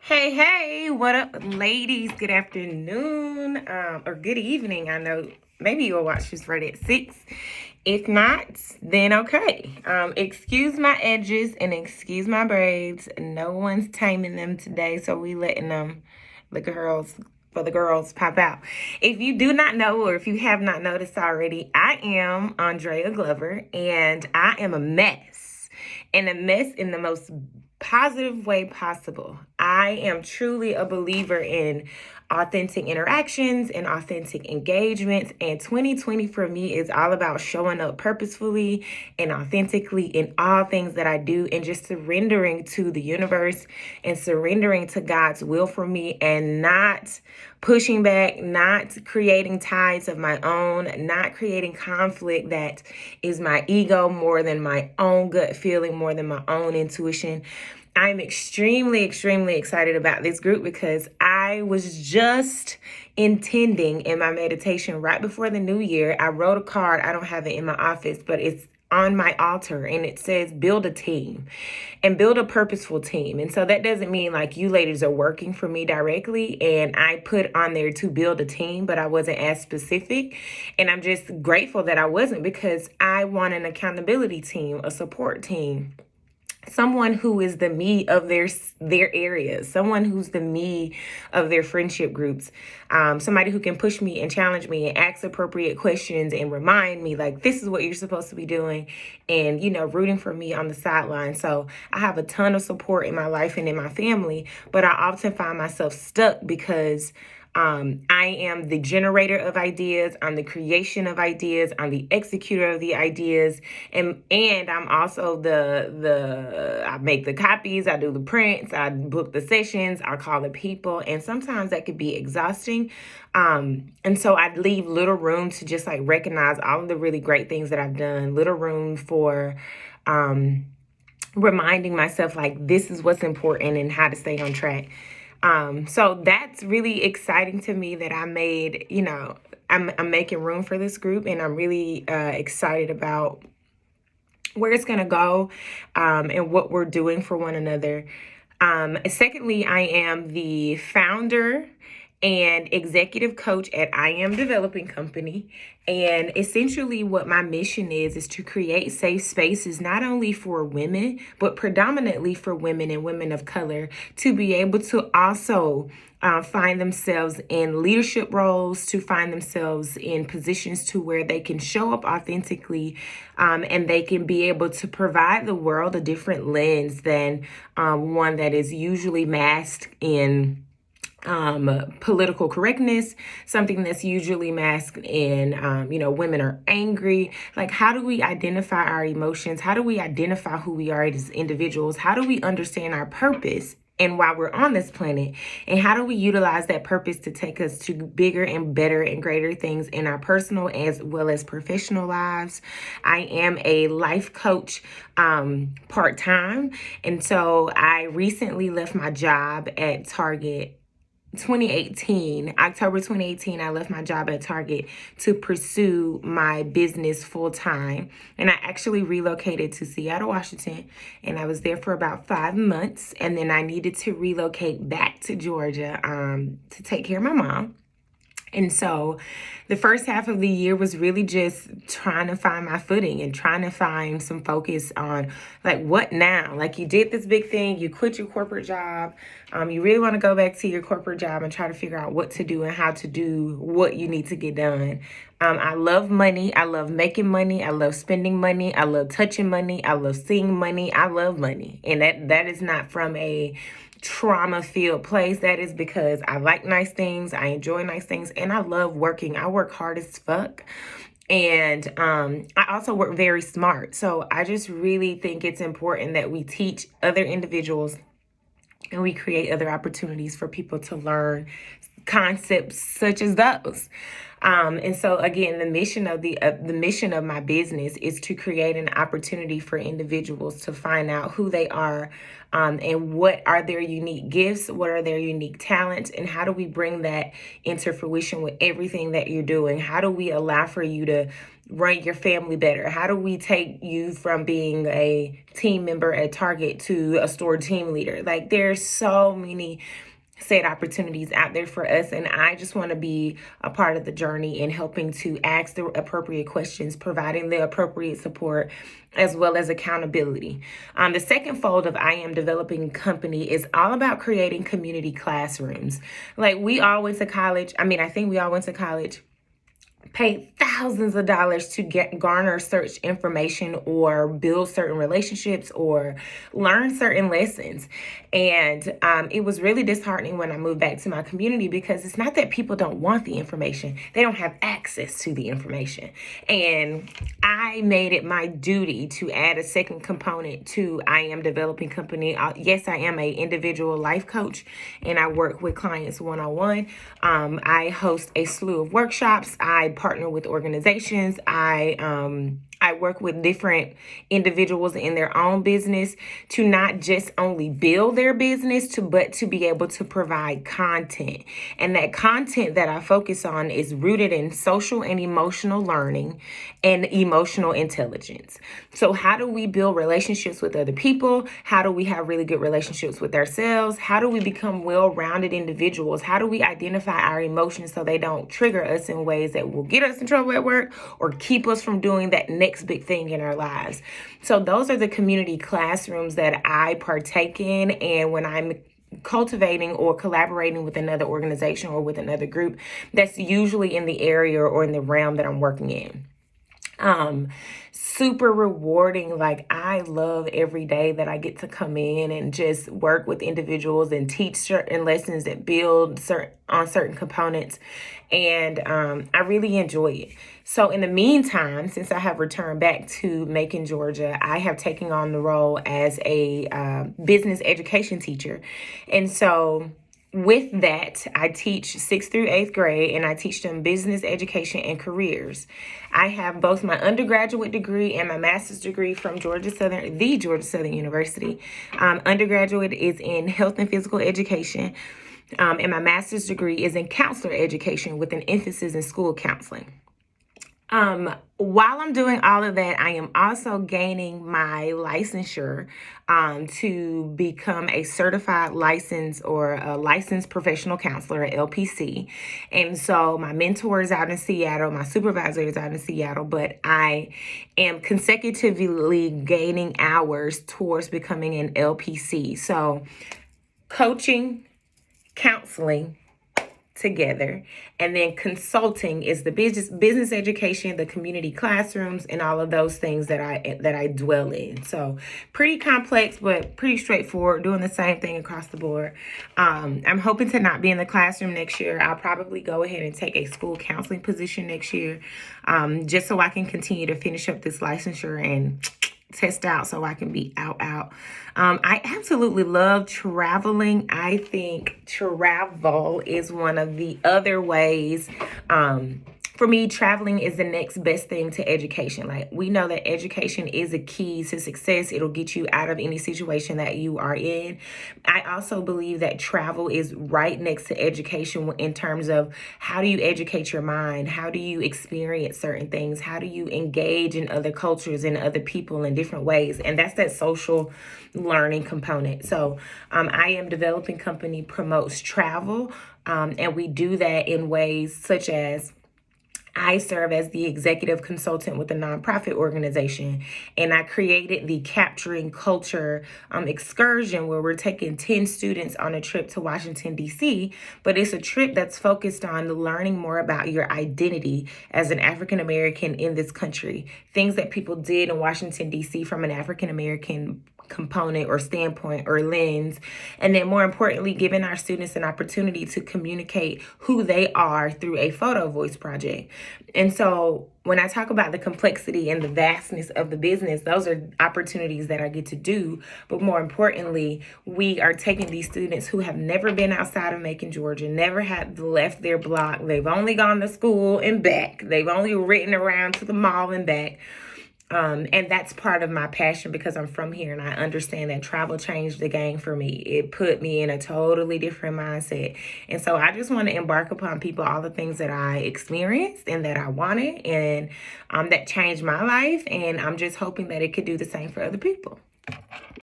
Hey, what up, ladies? Good afternoon, or good evening. I know maybe you'll watch this right at 6. If not, then okay. Excuse my edges and excuse my braids. No one's taming them today, so we letting them, the girls pop out. If you do not know, or if you have not noticed already, I am Andrea Glover, and I am a mess. And a mess in the most positive way possible. I am truly a believer in authentic interactions and authentic engagements. And 2020 for me is all about showing up purposefully and authentically in all things that I do, and just surrendering to the universe and surrendering to God's will for me, and not pushing back, not creating ties of my own, not creating conflict that is my ego more than my own gut feeling, more than my own intuition. I'm extremely excited about this group because I was just intending in my meditation right before the new year. I wrote a card. I don't have it in my office, but it's on my altar, and it says build a team and build a purposeful team. And so that doesn't mean like you ladies are working for me directly, and I put on there to build a team, but I wasn't as specific. And I'm just grateful that I wasn't, because I want an accountability team, a support team, someone who is the me of their areas, someone who's the me of their friendship groups, somebody who can push me and challenge me and ask appropriate questions and remind me like this is what you're supposed to be doing, and rooting for me on the sideline. So I have a ton of support in my life and in my family, but I often find myself stuck because I am the generator of ideas. I'm the creation of ideas. I'm the executor of the ideas, and I'm also I make the copies. I do the prints. I book the sessions. I call the people, and sometimes that could be exhausting. And so I leave little room to just like recognize all of the really great things that I've done. Little room for reminding myself like this is what's important and how to stay on track. So that's really exciting to me that I made, I'm making room for this group, and I'm really excited about where it's going to go, and what we're doing for one another. Secondly, I am the founder and executive coach at I Am Developing Company. And essentially what my mission is to create safe spaces, not only for women, but predominantly for women and women of color, to be able to also find themselves in leadership roles, to find themselves in positions to where they can show up authentically, and they can be able to provide the world a different lens than one that is usually masked in political correctness, something that's usually masked in, women are angry. Like, how do we identify our emotions? How do we identify who we are as individuals? How do we understand our purpose and why we're on this planet? And how do we utilize that purpose to take us to bigger and better and greater things in our personal as well as professional lives? I am a life coach part-time. And so I recently left my job at Target. October 2018, I left my job at Target to pursue my business full time. And I actually relocated to Seattle, Washington, and I was there for about 5 months. And then I needed to relocate back to Georgia to take care of my mom. And so the first half of the year was really just trying to find my footing and trying to find some focus on like, what now? Like, you did this big thing, you quit your corporate job. You really want to go back to your corporate job and try to figure out what to do and how to do what you need to get done. I love money. I love making money. I love spending money. I love touching money. I love seeing money. I love money. And that is not from a trauma-filled place. That is because I like nice things, I enjoy nice things, and I love working. I work hard as fuck. And I also work very smart. So I just really think it's important that we teach other individuals and we create other opportunities for people to learn concepts such as those. And so again, the mission of my business is to create an opportunity for individuals to find out who they are, and what are their unique gifts, what are their unique talents, and how do we bring that into fruition with everything that you're doing? How do we allow for you to run your family better? How do we take you from being a team member at Target to a store team leader? Like, there's so many said opportunities out there for us, and I just want to be a part of the journey in helping to ask the appropriate questions, providing the appropriate support, as well as accountability. The second fold of I Am Developing Company is all about creating community classrooms. Like, we all went to college. I think we all went to college, paid thousands of dollars to garner search information or build certain relationships or learn certain lessons. And it was really disheartening when I moved back to my community, because it's not that people don't want the information, they don't have access to the information. And I made it my duty to add a second component to I Am Developing Company. Yes, I am a individual life coach, and I work with clients one-on-one. I host a slew of workshops. I partner with organizations. I work with different individuals in their own business to not just only build their business, but to be able to provide content. And that content that I focus on is rooted in social and emotional learning and emotional intelligence. So how do we build relationships with other people? How do we have really good relationships with ourselves? How do we become well-rounded individuals? How do we identify our emotions so they don't trigger us in ways that will get us in trouble at work or keep us from doing that next big thing in our lives? So those are the community classrooms that I partake in. And when I'm cultivating or collaborating with another organization or with another group, that's usually in the area or in the realm that I'm working in. Super rewarding. Like, I love every day that I get to come in and just work with individuals and teach certain lessons that build on certain components. And I really enjoy it. So in the meantime, since I have returned back to Macon, Georgia, I have taken on the role as a business education teacher. And so with that, I teach 6th through 8th grade, and I teach them business education and careers. I have both my undergraduate degree and my master's degree from the Georgia Southern University. Undergraduate is in health and physical education, and my master's degree is in counselor education with an emphasis in school counseling. While I'm doing all of that, I am also gaining my licensure to become a certified licensed or a licensed professional counselor, a LPC. And so my mentor is out in Seattle, my supervisor is out in Seattle, but I am consecutively gaining hours towards becoming an LPC. So coaching, counseling together, and then consulting is the business education, the community classrooms, and all of those things that I dwell in. So pretty complex, but pretty straightforward, doing the same thing across the board. I'm hoping to not be in the classroom next year. I'll probably go ahead and take a school counseling position next year, just so I can continue to finish up this licensure and test out so I can be out. I absolutely love traveling. I think travel is one of the other ways. For me, traveling is the next best thing to education. Like, we know that education is a key to success. It'll get you out of any situation that you are in. I also believe that travel is right next to education in terms of how do you educate your mind? How do you experience certain things? How do you engage in other cultures and other people in different ways? And that's that social learning component. So I Am Developing Company promotes travel, and we do that in ways such as I serve as the executive consultant with a nonprofit organization, and I created the Capturing Culture excursion, where we're taking 10 students on a trip to Washington, D.C., but it's a trip that's focused on learning more about your identity as an African American in this country, things that people did in Washington, D.C. from an African American component or standpoint or lens. And then more importantly, giving our students an opportunity to communicate who they are through a photo voice project. And so when I talk about the complexity and the vastness of the business, those are opportunities that I get to do. But more importantly, we are taking these students who have never been outside of Macon, Georgia, never had left their block. They've only gone to school and back. They've only ridden around to the mall and back. And that's part of my passion because I'm from here and I understand that travel changed the game for me. It put me in a totally different mindset. And so I just want to embark upon people all the things that I experienced and that I wanted and that changed my life. And I'm just hoping that it could do the same for other people.